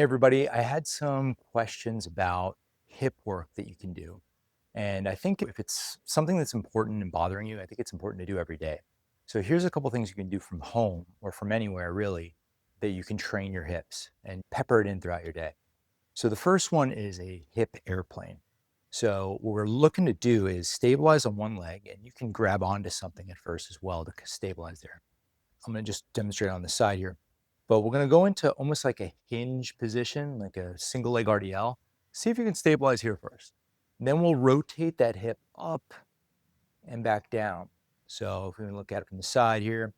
Hey everybody, I had some questions about hip work that you can do. And I think if it's something that's important and bothering you, I think it's important to do every day. So here's a couple things you can do from home or from anywhere really that you can train your hips and pepper it in throughout your day. So the first one is a hip airplane. So what we're looking to do is stabilize on one leg, and you can grab onto something at first as well to stabilize there. I'm going to just demonstrate on the side here. But we're going to go into almost like a hinge position, like a single leg RDL. See if you can stabilize here first. And then we'll rotate that hip up and back down. So if we look at it from the side here,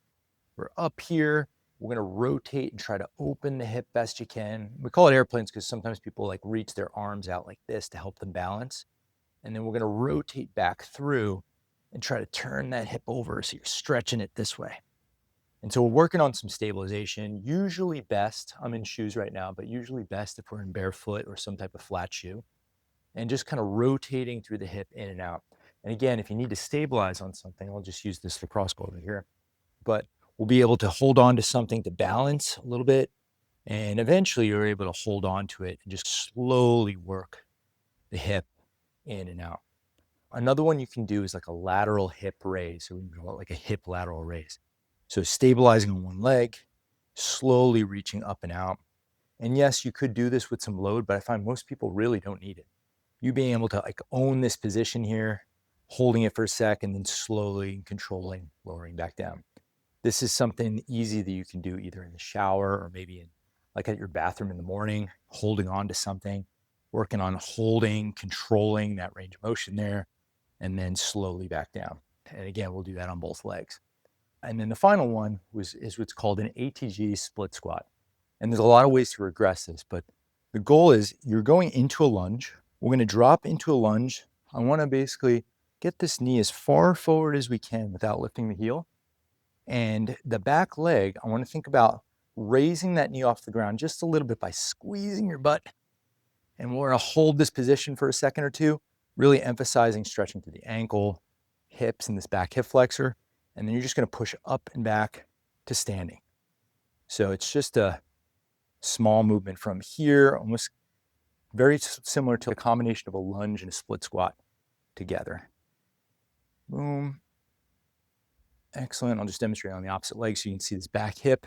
we're up here. We're going to rotate and try to open the hip best you can. We call it airplanes because sometimes people like reach their arms out like this to help them balance. And then we're going to rotate back through and try to turn that hip over so you're stretching it this way. And so we're working on some stabilization, usually best, I'm in shoes right now, but usually best if we're in barefoot or some type of flat shoe, and just kind of rotating through the hip in and out. And again, if you need to stabilize on something, I'll just use this lacrosse ball over here, but we'll be able to hold on to something to balance a little bit. And eventually you're able to hold on to it and just slowly work the hip in and out. Another one you can do is like a lateral hip raise. So we can call it like a hip lateral raise. So stabilizing on one leg, slowly reaching up and out. And yes, you could do this with some load, but I find most people really don't need it. You being able to like own this position here, holding it for a sec, and then slowly controlling, lowering back down. This is something easy that you can do either in the shower or maybe in like at your bathroom in the morning, holding on to something, working on holding, controlling that range of motion there, and then slowly back down. And again, we'll do that on both legs. And then the final one is what's called an ATG split squat. And there's a lot of ways to regress this, but the goal is you're going into a lunge. We're going to drop into a lunge. I want to basically get this knee as far forward as we can without lifting the heel. And the back leg, I want to think about raising that knee off the ground just a little bit by squeezing your butt. And we're going to hold this position for a second or two, really emphasizing stretching through the ankle, hips, and this back hip flexor. And then you're just going to push up and back to standing. So it's just a small movement from here, almost very similar to a combination of a lunge and a split squat together. Boom. Excellent. I'll just demonstrate on the opposite leg so you can see this back hip,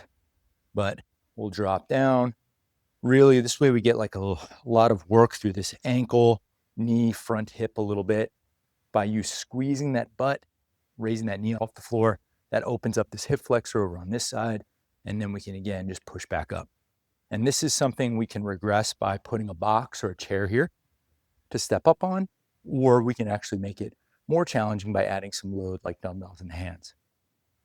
but we'll drop down. Really, this way we get like a lot of work through this ankle, knee, front hip a little bit. By you squeezing that butt, raising that knee off the floor, that opens up this hip flexor over on this side, and then we can again just push back up. And this is something we can regress by putting a box or a chair here to step up on, or we can actually make it more challenging by adding some load like dumbbells in the hands.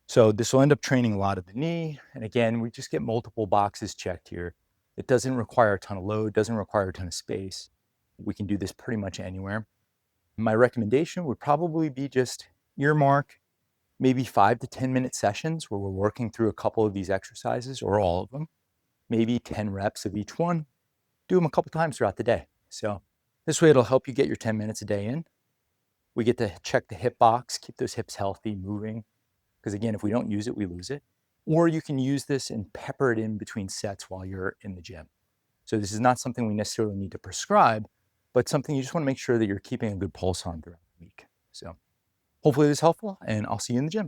So this will end up training a lot of the knee. And again, we just get multiple boxes checked here. It doesn't require a ton of load, doesn't require a ton of space. We can do this pretty much anywhere. My recommendation would probably be just earmark maybe 5 to 10 minute sessions where we're working through a couple of these exercises or all of them, maybe 10 reps of each one, do them a couple times throughout the day. So this way it'll help you get your 10 minutes a day in. We get to check the hip box, keep those hips healthy, moving. Because again, if we don't use it, we lose it. Or you can use this and pepper it in between sets while you're in the gym. So this is not something we necessarily need to prescribe, but something you just want to make sure that you're keeping a good pulse on throughout the week. So hopefully this is helpful, and I'll see you in the gym.